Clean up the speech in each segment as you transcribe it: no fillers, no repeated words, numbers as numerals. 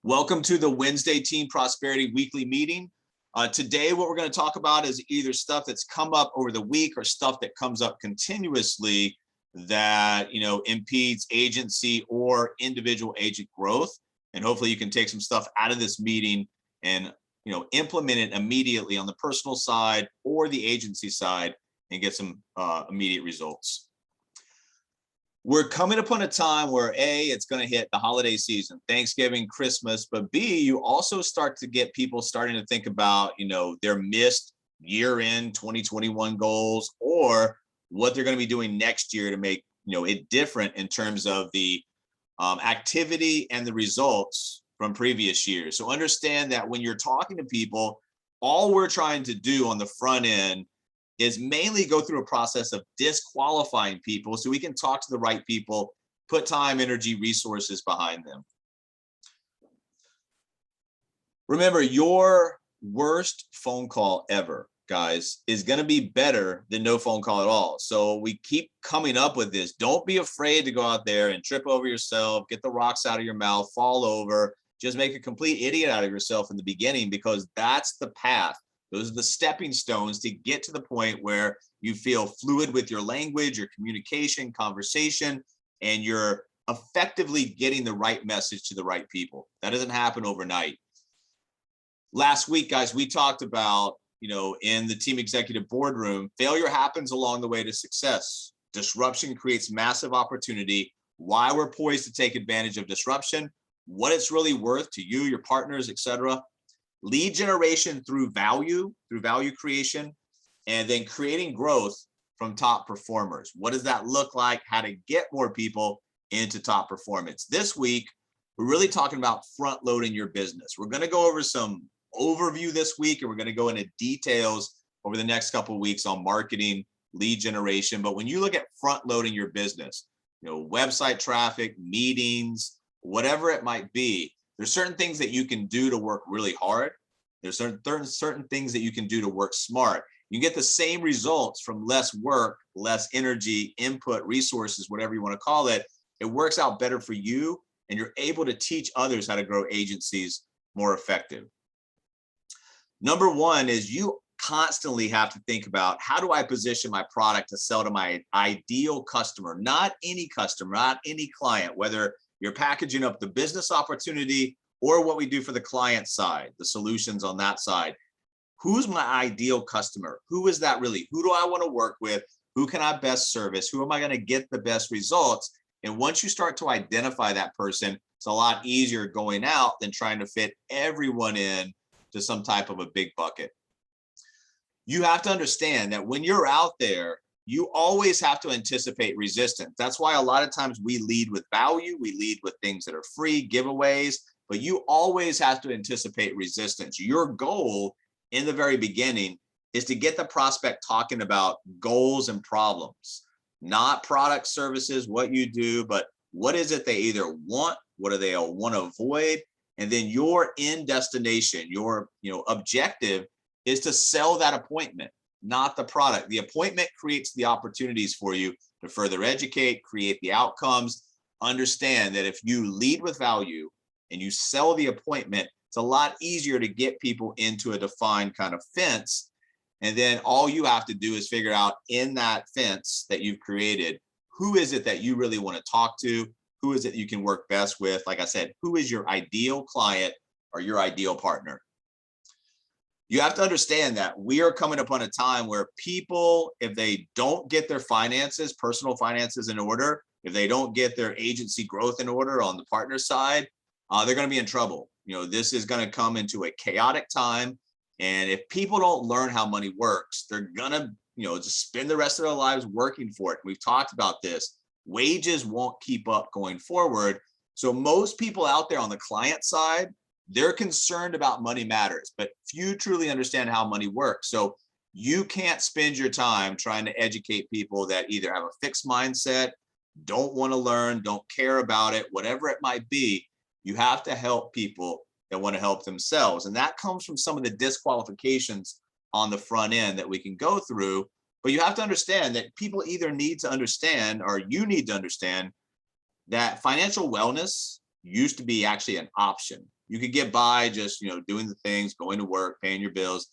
Welcome to the Wednesday Team Prosperity Weekly Meeting. Today, what we're going to talk about is either stuff that's come up over the week or stuff that comes up continuously that impedes agency or individual agent growth. And hopefully you can take some stuff out of this meeting and implement it immediately on the personal side or the agency side and get some immediate results. We're coming upon a time where A, it's going to hit the holiday season, Thanksgiving, Christmas, but B, you also start to get people starting to think about, their missed year-end 2021 goals or what they're going to be doing next year to make, it different in terms of the activity and the results from previous years. So understand that when you're talking to people, all we're trying to do on the front end is mainly go through a process of disqualifying people so we can talk to the right people, put time, energy, resources behind them. Remember, your worst phone call ever, guys, is going to be better than no phone call at all. So we keep coming up with this. Don't be afraid to go out there and trip over yourself, get the rocks out of your mouth, fall over, just make a complete idiot out of yourself in the beginning, because that's the path. Those are the stepping stones to get to the point where you feel fluid with your language, your communication, conversation, and you're effectively getting the right message to the right people. That doesn't happen overnight. Last week, guys, we talked about, in the team executive boardroom, failure happens along the way to success. Disruption creates massive opportunity. Why we're poised to take advantage of disruption, what it's really worth to you, your partners, etc. Lead generation through value creation, and then creating growth from top performers. What does that look like? How to get more people into top performance. This week, we're really talking about front loading your business. We're going to go over some overview this week, and we're going to go into details over the next couple of weeks on marketing, lead generation. But when you look at front loading your business, website traffic, meetings, whatever it might be, there's certain things that you can do to work really hard. There's certain things that you can do to work smart. You get the same results from less work, less energy, input, resources, whatever you want to call it. It works out better for you, and you're able to teach others how to grow agencies more effective. Number one is you constantly have to think about, how do I position my product to sell to my ideal customer? Not any customer, not any client, whether you're packaging up the business opportunity or what we do for the client side, the solutions on that side. Who's my ideal customer? Who is that really? Who do I want to work with? Who can I best service? Who am I going to get the best results? And once you start to identify that person, it's a lot easier going out than trying to fit everyone in to some type of a big bucket. You have to understand that when you're out there, you always have to anticipate resistance. That's why a lot of times we lead with value. We lead with things that are free, giveaways, but you always have to anticipate resistance. Your goal in the very beginning is to get the prospect talking about goals and problems, not product, services, what you do, but what is it they either want, what do they want to avoid, and then your end destination, your objective is to sell that appointment, not the product. The appointment creates the opportunities for you to further educate, create the outcomes. Understand that if you lead with value and you sell the appointment, it's a lot easier to get people into a defined kind of fence. And then all you have to do is figure out in that fence that you've created, who is it that you really want to talk to? Who is it you can work best with? Like I said, who is your ideal client or your ideal partner? You have to understand that we are coming upon a time where people, if they don't get their finances, personal finances in order, if they don't get their agency growth in order on the partner side, they're going to be in trouble. This is going to come into a chaotic time. And if people don't learn how money works, they're going to, just spend the rest of their lives working for it. We've talked about this. Wages won't keep up going forward. So most people out there on the client side, they're concerned about money matters, but few truly understand how money works. So you can't spend your time trying to educate people that either have a fixed mindset, don't want to learn, don't care about it, whatever it might be. You have to help people that want to help themselves. And that comes from some of the disqualifications on the front end that we can go through. But you have to understand that people either need to understand, or you need to understand, that financial wellness used to be actually an option. You could get by just, doing the things, going to work, paying your bills.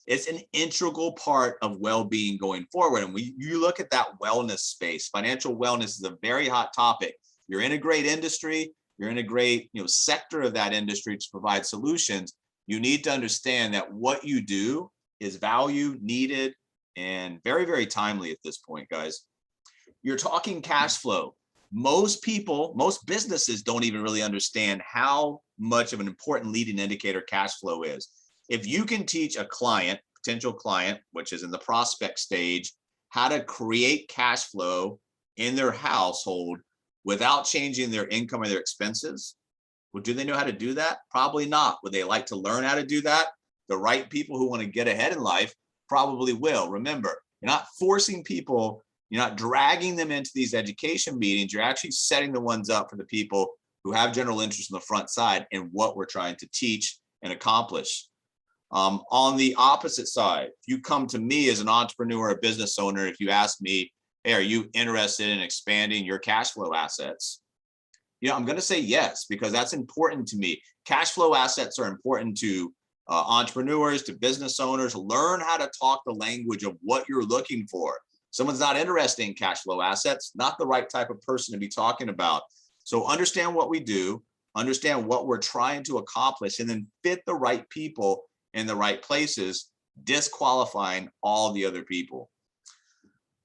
It's an integral part of well-being going forward. And you look at that wellness space, financial wellness is a very hot topic. You're in a great industry, you're in a great, sector of that industry to provide solutions. You need to understand that what you do is valued, needed, and very, very timely at this point, guys. You're talking cash flow. Most people, most businesses don't even really understand how much of an important leading indicator cash flow is. If you can teach a client, potential client, which is in the prospect stage, how to create cash flow in their household without changing their income or their expenses, well, do they know how to do that? Probably not. Would they like to learn how to do that? The right people who want to get ahead in life probably will. Remember, you're not forcing people, you're not dragging them into these education meetings. You're actually setting the ones up for the people who have general interest on the front side in what we're trying to teach and accomplish. On the opposite side, if you come to me as an entrepreneur, a business owner, if you ask me, hey, are you interested in expanding your cash flow assets? I'm going to say yes, because that's important to me. Cash flow assets are important to entrepreneurs, to business owners. Learn how to talk the language of what you're looking for. Someone's not interested in cash flow assets, not the right type of person to be talking about. So understand what we do, understand what we're trying to accomplish, and then fit the right people in the right places, disqualifying all the other people.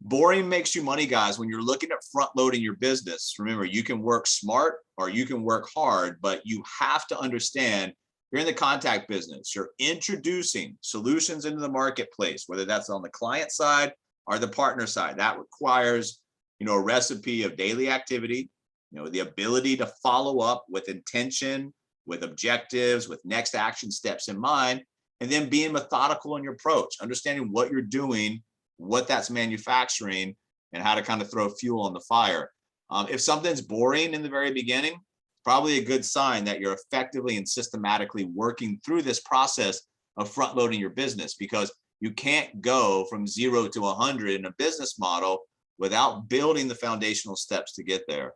Boring makes you money, guys. When you're looking at front loading your business, remember, you can work smart or you can work hard, but you have to understand you're in the contact business. You're introducing solutions into the marketplace, whether that's on the client side or the partner side. That requires, a recipe of daily activity, the ability to follow up with intention, with objectives, with next action steps in mind, and then being methodical in your approach, understanding what you're doing, what that's manufacturing, and how to kind of throw fuel on the fire. If something's boring in the very beginning, probably a good sign that you're effectively and systematically working through this process of front loading your business, because you can't go from 0 to 100 in a business model without building the foundational steps to get there.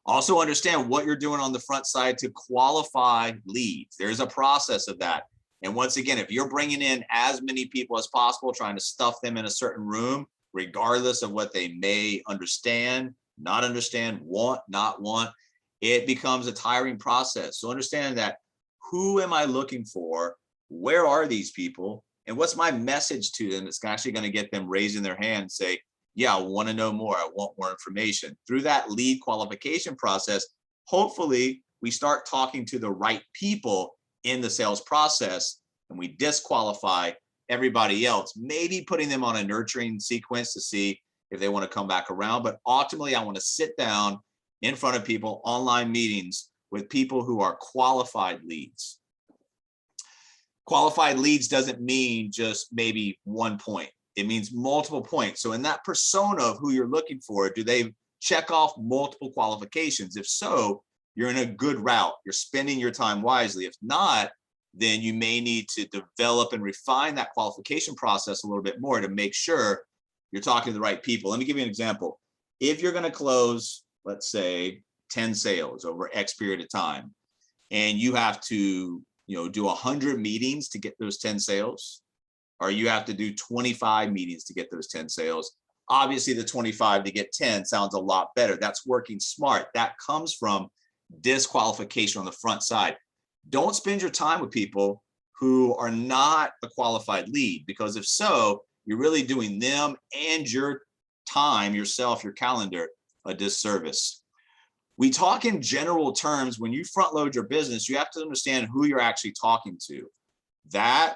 Also understand what you're doing on the front side to qualify leads. There's a process of that. And once again, if you're bringing in as many people as possible, trying to stuff them in a certain room, regardless of what they may understand, not understand, want, not want, it becomes a tiring process. So understand that, who am I looking for? Where are these people? And what's my message to them that's actually going to get them raising their hand and say, yeah, I want to know more. I want more information. Through that lead qualification process, hopefully we start talking to the right people in the sales process, and we disqualify everybody else, maybe putting them on a nurturing sequence to see if they want to come back around. But ultimately, I want to sit down in front of people, online meetings with people who are qualified leads. Qualified leads doesn't mean just maybe 1 point. It means multiple points. So in that persona of who you're looking for, do they check off multiple qualifications? If so, you're in a good route. You're spending your time wisely. If not, then you may need to develop and refine that qualification process a little bit more to make sure you're talking to the right people. Let me give you an example. If you're going to close, let's say, 10 sales over X period of time, and you have to, do 100 meetings to get those 10 sales, or you have to do 25 meetings to get those 10 sales, obviously the 25 to get 10 sounds a lot better. That's working smart. That comes from disqualification on the front side. Don't spend your time with people who are not a qualified lead, because if so, you're really doing them and your time, yourself, your calendar, a disservice. We talk in general terms. When you front load your business, you have to understand who you're actually talking to. That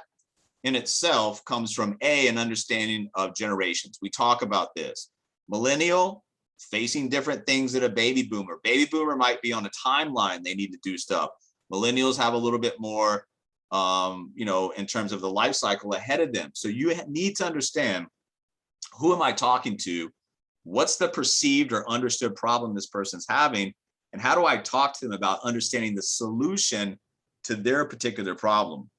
in itself comes from an understanding of generations. We talk about this. Millennial, facing different things than a baby boomer. Baby boomer might be on a timeline. They need to do stuff. Millennials have a little bit more, in terms of the life cycle ahead of them. So you need to understand, who am I talking to? What's the perceived or understood problem this person's having? And how do I talk to them about understanding the solution to their particular problem?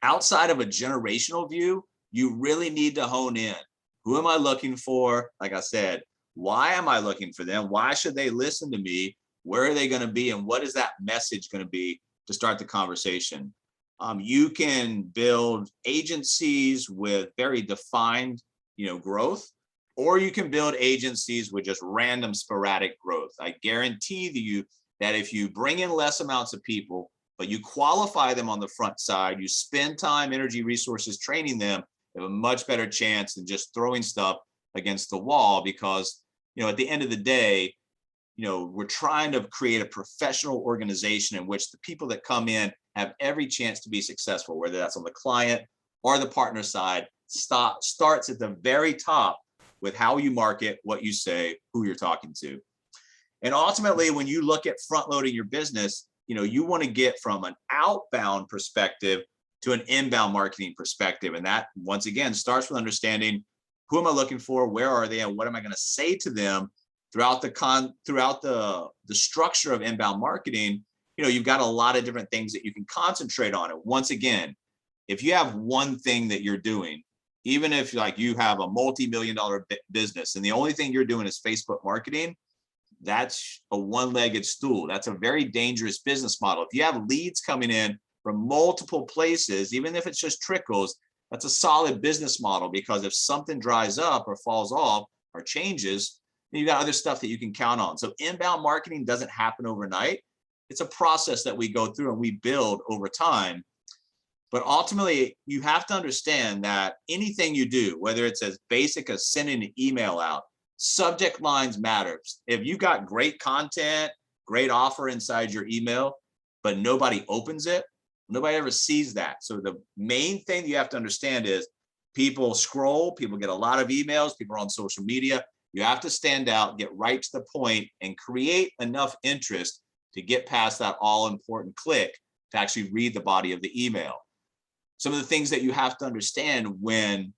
Outside of a generational view, you really need to hone in. Who am I looking for? Like I said, why am I looking for them? Why should they listen to me? Where are they going to be? And what is that message going to be to start the conversation? You can build agencies with very defined, growth, or you can build agencies with just random sporadic growth. I guarantee you that if you bring in less amounts of people, but you qualify them on the front side, you spend time, energy, resources training them, you have a much better chance than just throwing stuff against the wall. Because, at the end of the day, we're trying to create a professional organization in which the people that come in have every chance to be successful, whether that's on the client or the partner side. Starts at the very top with how you market, what you say, who you're talking to. And ultimately, when you look at front loading your business, you want to get from an outbound perspective to an inbound marketing perspective. And that, once again, starts with understanding, who am I looking for? Where are they? And what am I going to say to them throughout the structure of inbound marketing? You've got a lot of different things that you can concentrate on. And once again, if you have one thing that you're doing, even if you have a multi-million-dollar business and the only thing you're doing is Facebook marketing, that's a one-legged stool. That's a very dangerous business model. If you have leads coming in from multiple places, even if it's just trickles, that's a solid business model, because if something dries up or falls off or changes, then you got other stuff that you can count on. So inbound marketing doesn't happen overnight. It's a process that we go through and we build over time. But ultimately, you have to understand that anything you do, whether it's as basic as sending an email out, subject lines matters. If you got great content, great offer inside your email, but nobody opens it, nobody ever sees that. So the main thing you have to understand is people scroll, people get a lot of emails, people are on social media. You have to stand out, get right to the point, and create enough interest to get past that all important click to actually read the body of the email. Some of the things that you have to understand when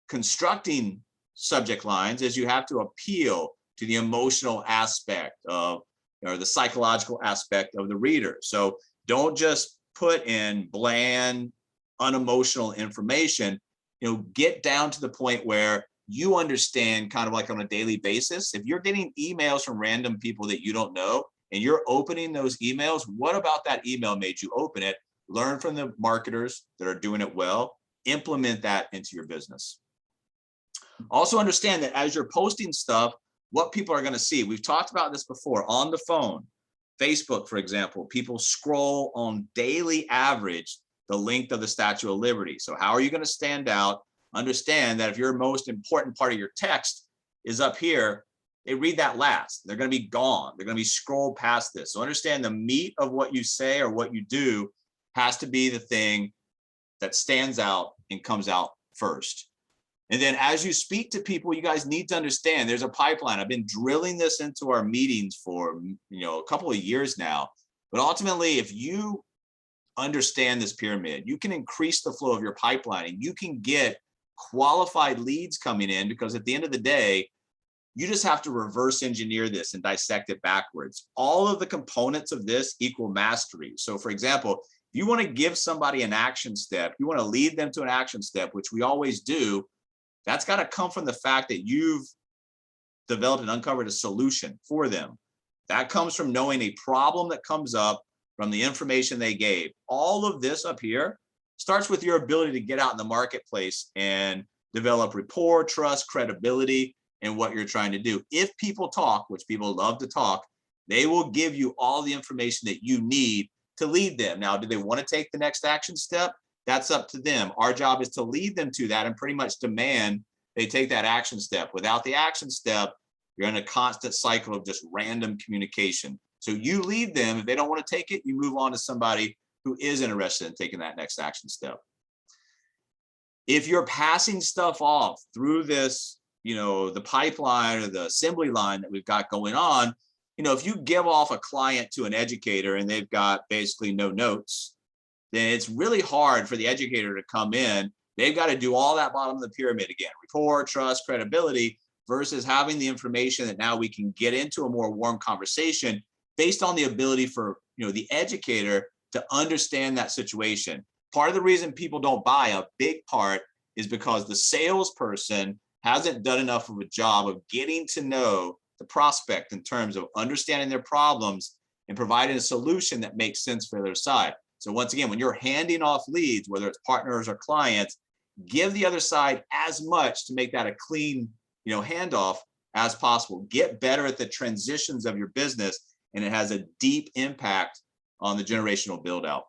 constructing subject lines is you have to appeal to the emotional aspect of, or the psychological aspect of the reader. So don't just put in bland, unemotional information. Get down to the point where you understand, kind of like on a daily basis. If you're getting emails from random people that you don't know and you're opening those emails, what about that email made you open it? Learn from the marketers that are doing it well, implement that into your business. Also understand that as you're posting stuff, what people are going to see. We've talked about this before on the phone. Facebook, for example, people scroll on daily average the length of the Statue of Liberty. So how are you going to stand out? Understand that if your most important part of your text is up here, they read that last. They're going to be gone. They're going to be scrolled past this. So understand the meat of what you say or what you do has to be the thing that stands out and comes out first. And then as you speak to people, you guys need to understand there's a pipeline. I've been drilling this into our meetings for a couple of years now. But ultimately, if you understand this pyramid, you can increase the flow of your pipeline and you can get qualified leads coming in, because at the end of the day, you just have to reverse engineer this and dissect it backwards. All of the components of this equal mastery. So for example, if you want to give somebody an action step, you want to lead them to an action step, which we always do, that's got to come from the fact that you've developed and uncovered a solution for them. That comes from knowing a problem that comes up from the information they gave. All of this up here starts with your ability to get out in the marketplace and develop rapport, trust, credibility in what you're trying to do. If people talk, which people love to talk, they will give you all the information that you need to lead them. Now, do they want to take the next action step? That's up to them. Our job is to lead them to that and pretty much demand they take that action step. Without the action step, you're in a constant cycle of just random communication. So you lead them. If they don't want to take it, you move on to somebody who is interested in taking that next action step. If you're passing stuff off through this, the pipeline or the assembly line that we've got going on, if you give off a client to an educator and they've got basically no notes, then it's really hard for the educator to come in. They've got to do all that bottom of the pyramid again, rapport, trust, credibility, versus having the information that now we can get into a more warm conversation based on the ability for the educator to understand that situation. Part of the reason people don't buy, a big part, is because the salesperson hasn't done enough of a job of getting to know the prospect in terms of understanding their problems and providing a solution that makes sense for their side. So once again, when you're handing off leads, whether it's partners or clients, give the other side as much to make that a clean, handoff as possible. Get better at the transitions of your business, and it has a deep impact on the generational build out.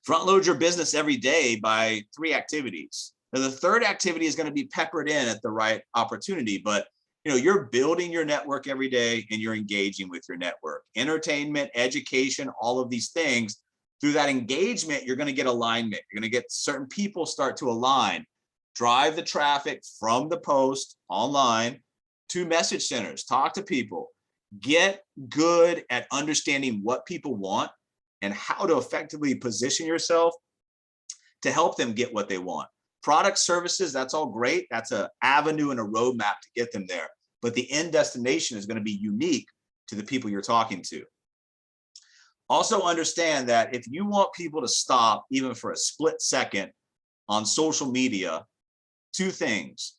Front load your business every day by 3 activities. Now, the third activity is going to be peppered in at the right opportunity, but you're building your network every day and you're engaging with your network. Entertainment, education, all of these things. Through that engagement, you're going to get alignment. You're going to get certain people start to align. Drive the traffic from the post online to message centers. Talk to people. Get good at understanding what people want and how to effectively position yourself to help them get what they want. Product, services, that's all great. That's an avenue and a roadmap to get them there. But the end destination is going to be unique to the people you're talking to. Also understand that if you want people to stop even for a split second on social media, 2 things.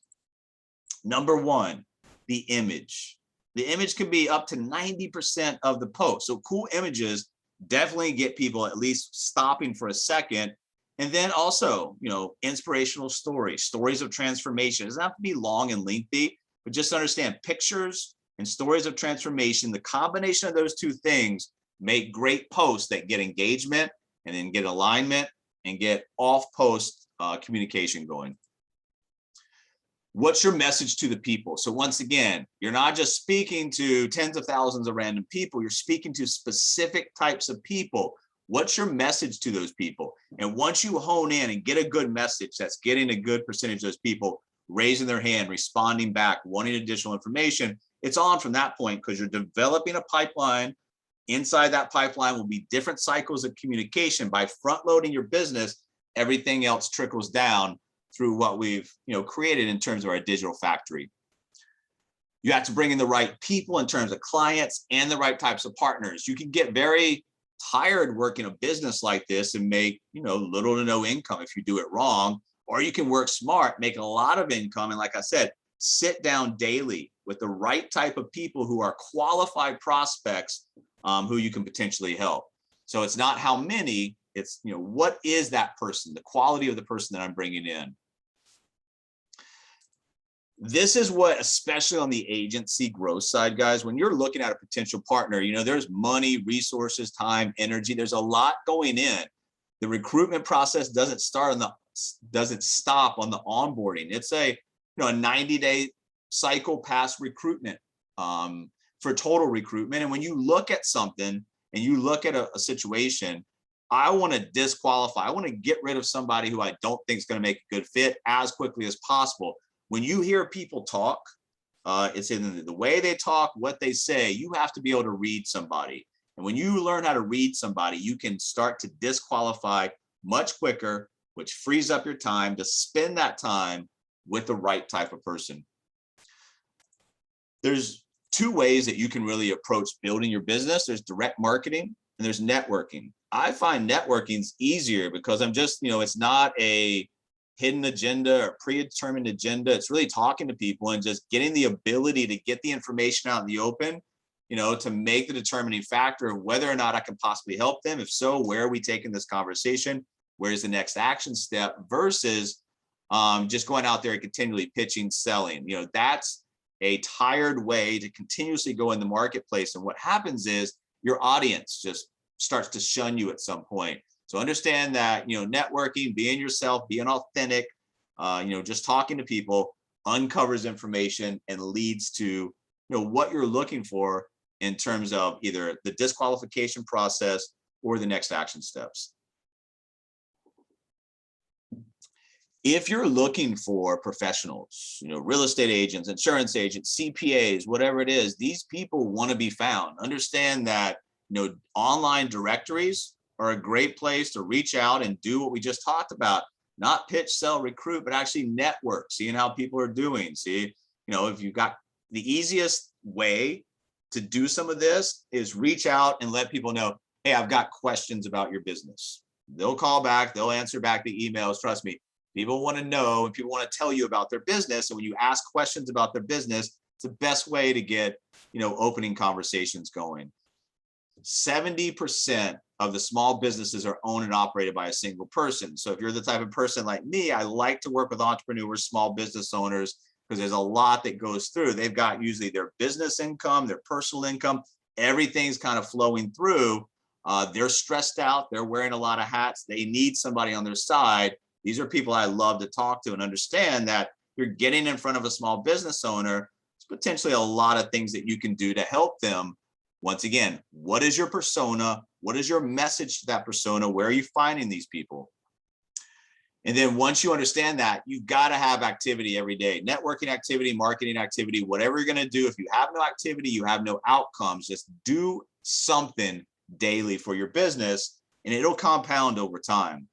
Number 1, the image. The image can be up to 90% of the post. So cool images definitely get people at least stopping for a second. And then also, inspirational stories of transformation. It doesn't have to be long and lengthy, but just understand pictures and stories of transformation. The combination of those 2 things make great posts that get engagement and then get alignment and get off-post communication going. What's your message to the people? So once again, you're not just speaking to tens of thousands of random people, you're speaking to specific types of people. What's your message to those people? And once you hone in and get a good message that's getting a good percentage of those people raising their hand, responding back, wanting additional information, it's on from that point because you're developing a pipeline. Inside that pipeline will be different cycles of communication. By front loading your business, everything else trickles down through what we've created in terms of our digital factory. You have to bring in the right people in terms of clients and the right types of partners. You can get very tired working a business like this and make little to no income if you do it wrong, or you can work smart, make a lot of income. And like I said, sit down daily with the right type of people who are qualified prospects who you can potentially help. So it's not how many, it's what is that person, the quality of the person that I'm bringing in. This is what, especially on the agency growth side, guys, when you're looking at a potential partner, there's money, resources, time, energy. There's a lot going in. The recruitment process doesn't stop on the onboarding. It's a 90-day cycle past recruitment for total recruitment. And when you look at something and you look at a situation, I want to disqualify. I want to get rid of somebody who I don't think is going to make a good fit as quickly as possible. When you hear people talk, it's in the way they talk, what they say. You have to be able to read somebody. And when you learn how to read somebody, you can start to disqualify much quicker, which frees up your time to spend that time with the right type of person. There's 2 ways that you can really approach building your business. There's direct marketing and there's networking. I find networking's easier because I'm just, it's not a hidden agenda or predetermined agenda. It's really talking to people and just getting the ability to get the information out in the open, to make the determining factor of whether or not I can possibly help them. If so, where are we taking this conversation? Where's the next action step versus just going out there and continually pitching, selling. That's a tired way to continuously go in the marketplace. And what happens is your audience just starts to shun you at some point. So understand that, networking, being yourself, being authentic, just talking to people uncovers information and leads to, what you're looking for in terms of either the disqualification process or the next action steps. If you're looking for professionals, real estate agents, insurance agents, CPAs, whatever it is, these people want to be found. Understand that, online directories are a great place to reach out and do what we just talked about. Not pitch, sell, recruit, but actually network, seeing how people are doing. See, if you've got the easiest way to do some of this is reach out and let people know, hey, I've got questions about your business. They'll call back, they'll answer back the emails. Trust me, people want to know and people want to tell you about their business. And when you ask questions about their business, It's the best way to get, opening conversations going. 70% of the small businesses are owned and operated by a single person. So if you're the type of person like me, I like to work with entrepreneurs, small business owners, because there's a lot that goes through. They've got usually their business income, their personal income, everything's kind of flowing through. They're stressed out. They're wearing a lot of hats. They need somebody on their side. These are people I love to talk to and understand that you're getting in front of a small business owner. There's potentially a lot of things that you can do to help them. Once again, what is your persona? What is your message to that persona? Where are you finding these people? And then once you understand that, you've got to have activity every day, networking activity, marketing activity, whatever you're going to do. If you have no activity, you have no outcomes. Just do something daily for your business and it'll compound over time.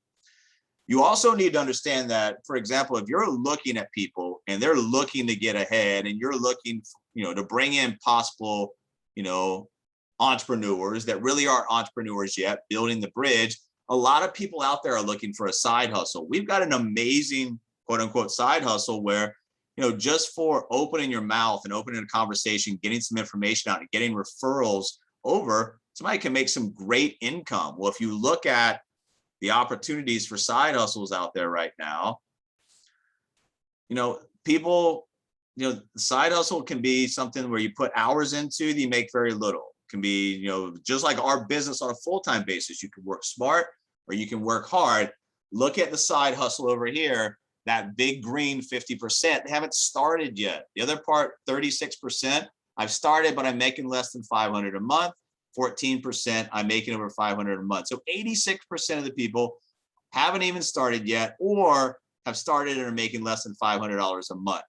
You also need to understand that, for example, if you're looking at people and they're looking to get ahead and you're looking, to bring in possible, entrepreneurs that really aren't entrepreneurs yet, building the bridge. A lot of people out there are looking for a side hustle. We've got an amazing, quote unquote, side hustle where, just for opening your mouth and opening a conversation, getting some information out and getting referrals over, somebody can make some great income. Well, if you look at the opportunities for side hustles out there right now, people, side hustle can be something where you put hours into, you make very little. It can be, just like our business on a full-time basis. You can work smart or you can work hard. Look at the side hustle over here, that big green 50%. They haven't started yet. The other part, 36%, I've started, but I'm making less than $500 a month. 14%, I'm making over $500 a month. So 86% of the people haven't even started yet or have started and are making less than $500 a month.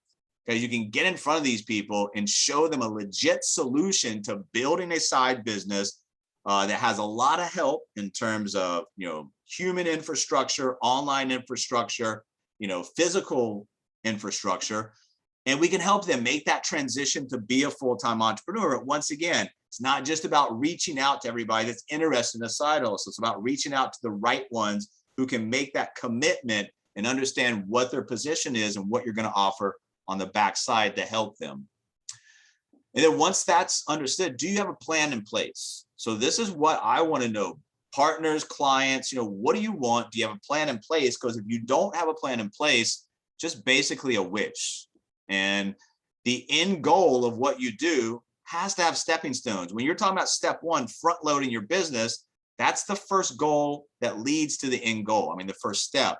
Because you can get in front of these people and show them a legit solution to building a side business that has a lot of help in terms of, human infrastructure, online infrastructure, physical infrastructure. And we can help them make that transition to be a full-time entrepreneur. But once again, it's not just about reaching out to everybody that's interested in a side hustle. It's about reaching out to the right ones who can make that commitment and understand what their position is and what you're going to offer on the backside to help them. And then once that's understood, do you have a plan in place? So this is what I want to know. Partners, clients, what do you want? Do you have a plan in place? Because if you don't have a plan in place, just basically a wish. And the end goal of what you do has to have stepping stones. When you're talking about step one, front loading your business, that's the first goal that leads to the end goal. The first step.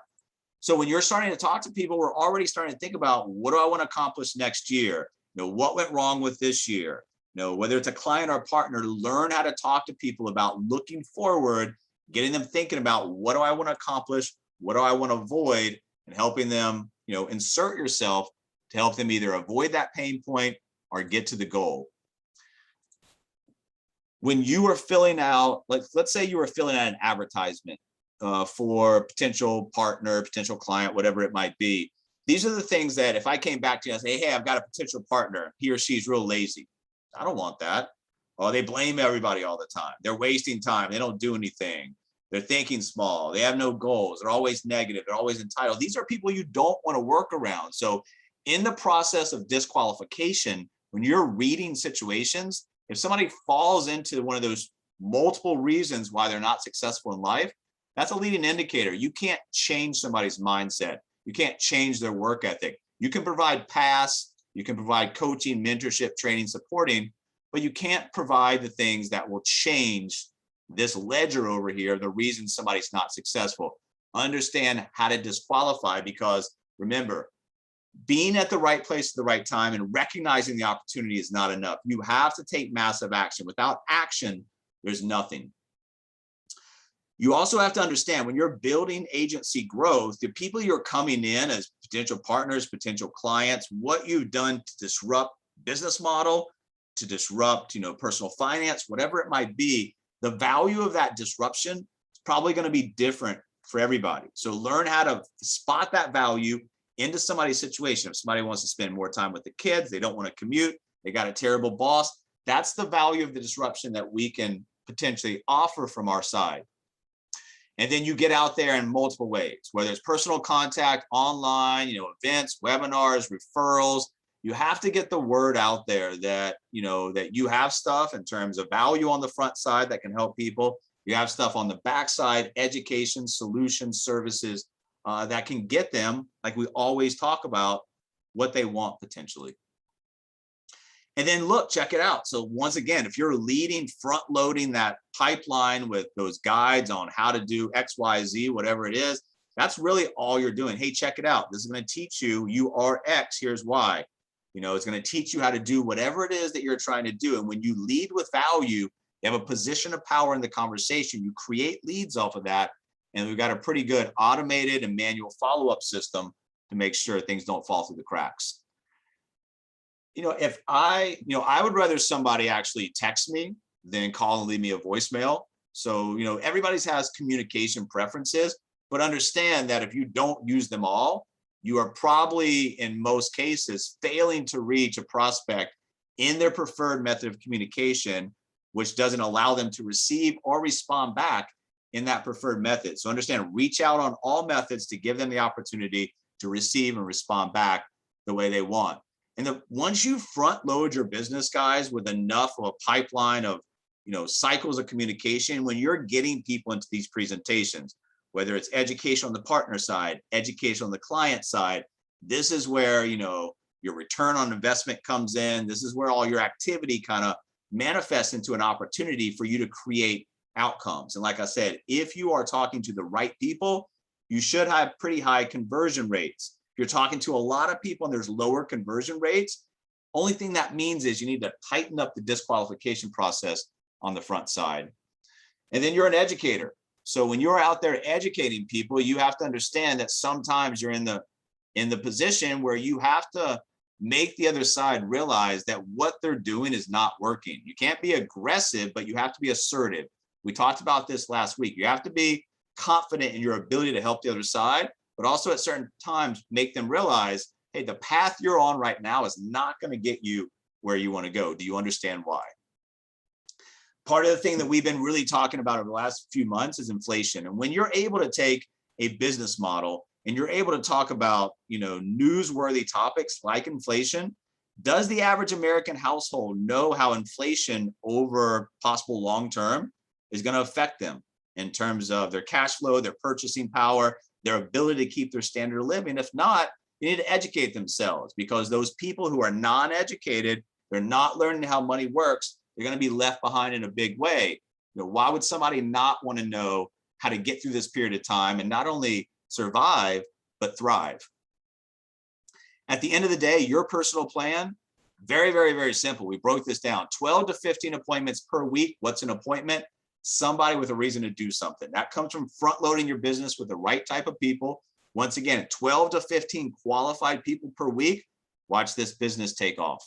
So when you're starting to talk to people, we're already starting to think about, what do I want to accomplish next year? What went wrong with this year? Whether it's a client or partner, learn how to talk to people about looking forward, getting them thinking about, what do I want to accomplish? What do I want to avoid? And helping them, insert yourself to help them either avoid that pain point or get to the goal. When you are filling out, let's say you were filling out an advertisement for a potential partner, potential client, whatever it might be. These are the things that if I came back to you and say, hey, I've got a potential partner, he or she's real lazy. I don't want that. Oh, they blame everybody all the time. They're wasting time. They don't do anything. They're thinking small. They have no goals. They're always negative. They're always entitled. These are people you don't want to work around. So in the process of disqualification, when you're reading situations, if somebody falls into one of those multiple reasons why they're not successful in life, that's a leading indicator. You can't change somebody's mindset. You can't change their work ethic. You can provide paths, you can provide coaching, mentorship, training, supporting, but you can't provide the things that will change this ledger over here, the reason somebody's not successful. Understand how to disqualify, because remember, being at the right place at the right time and recognizing the opportunity is not enough. You have to take massive action. Without action, there's nothing. You also have to understand, when you're building agency growth, the people you're coming in as potential partners, potential clients, what you've done to disrupt business model, to disrupt, personal finance, whatever it might be, the value of that disruption is probably going to be different for everybody. So learn how to spot that value into somebody's situation. If somebody wants to spend more time with the kids, they don't want to commute, they got a terrible boss, that's the value of the disruption that we can potentially offer from our side. And then you get out there in multiple ways, whether it's personal contact, online, events, webinars, referrals, You have to get the word out there that, that you have stuff in terms of value on the front side that can help people. You have stuff on the back side, education, solutions, services that can get them, like we always talk about, what they want potentially. And then look, check it out. So once again, if you're leading, front loading that pipeline with those guides on how to do X, Y, Z, whatever it is, that's really all you're doing. Hey, check it out. This is going to teach you, you are X, here's Y. It's going to teach you how to do whatever it is that you're trying to do. And when you lead with value, you have a position of power in the conversation. You create leads off of that. And we've got a pretty good automated and manual follow-up system to make sure things don't fall through the cracks. If I would rather somebody actually text me than call and leave me a voicemail. So, everybody's has communication preferences, but understand that if you don't use them all, you are probably in most cases failing to reach a prospect in their preferred method of communication, which doesn't allow them to receive or respond back in that preferred method. So understand, reach out on all methods to give them the opportunity to receive and respond back the way they want. And once you front load your business, guys, with enough of a pipeline of, cycles of communication, when you're getting people into these presentations, whether it's education on the partner side, education on the client side, this is where, your return on investment comes in. This is where all your activity kind of manifests into an opportunity for you to create outcomes. And like I said, if you are talking to the right people, you should have pretty high conversion rates. If you're talking to a lot of people and there's lower conversion rates, only thing that means is you need to tighten up the disqualification process on the front side. And then you're an educator. So when you're out there educating people, you have to understand that sometimes you're in the position where you have to make the other side realize that what they're doing is not working. You can't be aggressive, but you have to be assertive. We talked about this last week. You have to be confident in your ability to help the other side, but also at certain times make them realize, hey, the path you're on right now is not going to get you where you want to go. Do you understand why? Part of the thing that we've been really talking about over the last few months is inflation. And when you're able to take a business model and you're able to talk about, newsworthy topics like inflation, does the average American household know how inflation over possible long-term is going to affect them in terms of their cash flow, their purchasing power, their ability to keep their standard of living? If not, they need to educate themselves, because those people who are non-educated, they're not learning how money works, they're going to be left behind in a big way. Why would somebody not want to know how to get through this period of time and not only survive, but thrive? At the end of the day, your personal plan, very, very, very simple. We broke this down. 12 to 15 appointments per week. What's an appointment? Somebody with a reason to do something. That comes from front loading your business with the right type of people. Once again, 12 to 15 qualified people per week. Watch this business take off.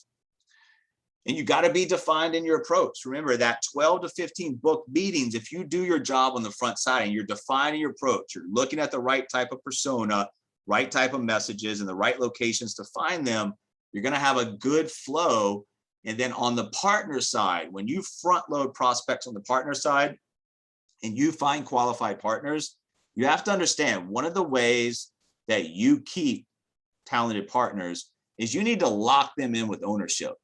And you got to be defined in your approach. Remember that 12 to 15 book meetings, if you do your job on the front side and you're defining your approach, you're looking at the right type of persona, right type of messages, and the right locations to find them, you're going to have a good flow. And then on the partner side, when you front load prospects on the partner side and you find qualified partners, you have to understand one of the ways that you keep talented partners is you need to lock them in with ownership.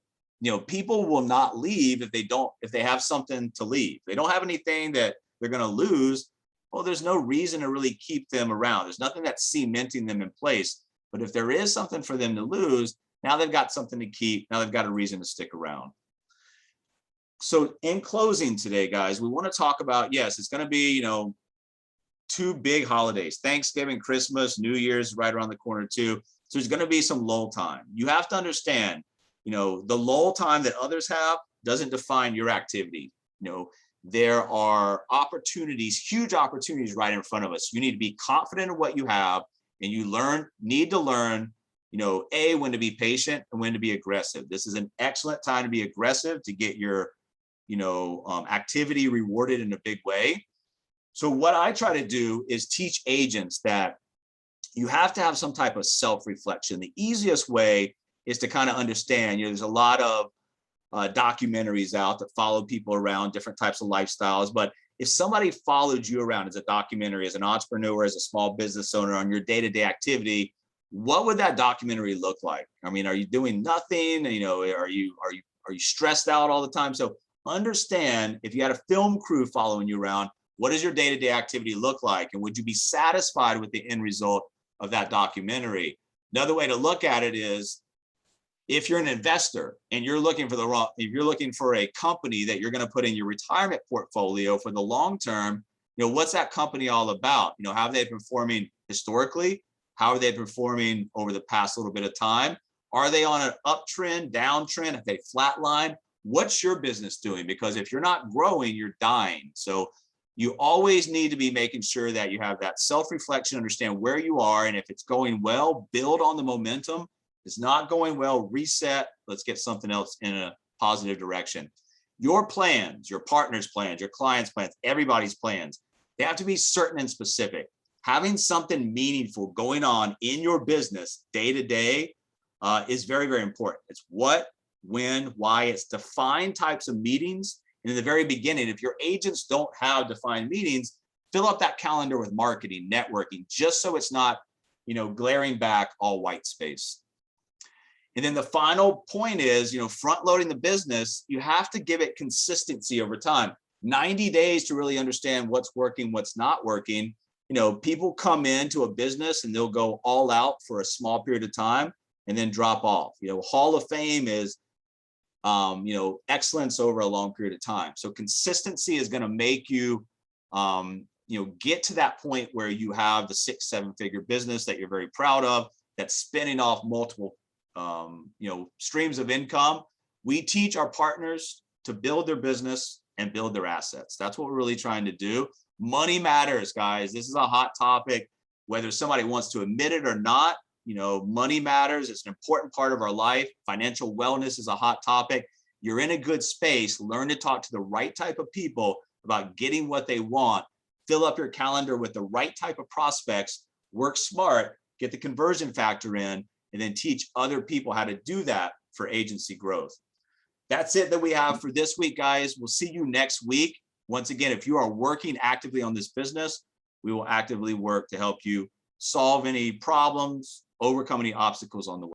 People will not leave if they have something to leave. They don't have anything that they're going to lose. Well, there's no reason to really keep them around. There's nothing that's cementing them in place. But if there is something for them to lose, now they've got something to keep. Now they've got a reason to stick around. So in closing today, guys, we want to talk about, yes, it's going to be, two big holidays, Thanksgiving, Christmas, New Year's right around the corner too. So there's going to be some lull time. You have to understand, the lull time that others have doesn't define your activity. There are opportunities, huge opportunities right in front of us. You need to be confident in what you have, and you need to learn, when to be patient and when to be aggressive. This is an excellent time to be aggressive, to get your, activity rewarded in a big way. So what I try to do is teach agents that you have to have some type of self-reflection. The easiest way is to kind of understand, there's a lot of documentaries out that follow people around different types of lifestyles. But if somebody followed you around as a documentary, as an entrepreneur, as a small business owner on your day-to-day activity, what would that documentary look like? I mean, are you doing nothing? You know, are you stressed out all the time? So understand, if you had a film crew following you around, what does your day-to-day activity look like? And would you be satisfied with the end result of that documentary? Another way to look at it is, if you're an investor and you're looking for if you're looking for a company that you're going to put in your retirement portfolio for the long term, you know, what's that company all about? You know, how have they been performing historically? How are they performing over the past little bit of time? Are they on an uptrend, downtrend? Have they flatlined? What's your business doing? Because if you're not growing, you're dying. So you always need to be making sure that you have that self-reflection, understand where you are, and if it's going well, build on the momentum. If it's not going well, reset. Let's get something else in a positive direction. Your plans, your partner's plans, your client's plans, everybody's plans, they have to be certain and specific. Having something meaningful going on in your business day to day is very, very important. It's what, when, why. It's defined types of meetings. And in the very beginning, if your agents don't have defined meetings, fill up that calendar with marketing, networking, just so it's not, you know, glaring back all white space. And then the final point is, you know, front loading the business, you have to give it consistency over time. 90 days to really understand what's working, what's not working. You know, people come into a business and they'll go all out for a small period of time and then drop off. You know, Hall of Fame is, you know, excellence over a long period of time. So consistency is going to make you, you know, get to that point where you have the 6-7 figure business that you're very proud of, that's spinning off multiple, you know, streams of income. We teach our partners to build their business and build their assets. That's what we're really trying to do. Money matters, guys. This is a hot topic, whether somebody wants to admit it or not. You know, money matters. It's an important part of our life. Financial wellness is a hot topic. You're in a good space. Learn to talk to the right type of people about getting what they want. Fill up your calendar with the right type of prospects. Work smart, get the conversion factor in, and then teach other people how to do that for agency growth. That's it that we have for this week, guys. We'll see you next week. Once again, if you are working actively on this business, we will actively work to help you solve any problems, overcome any obstacles on the way.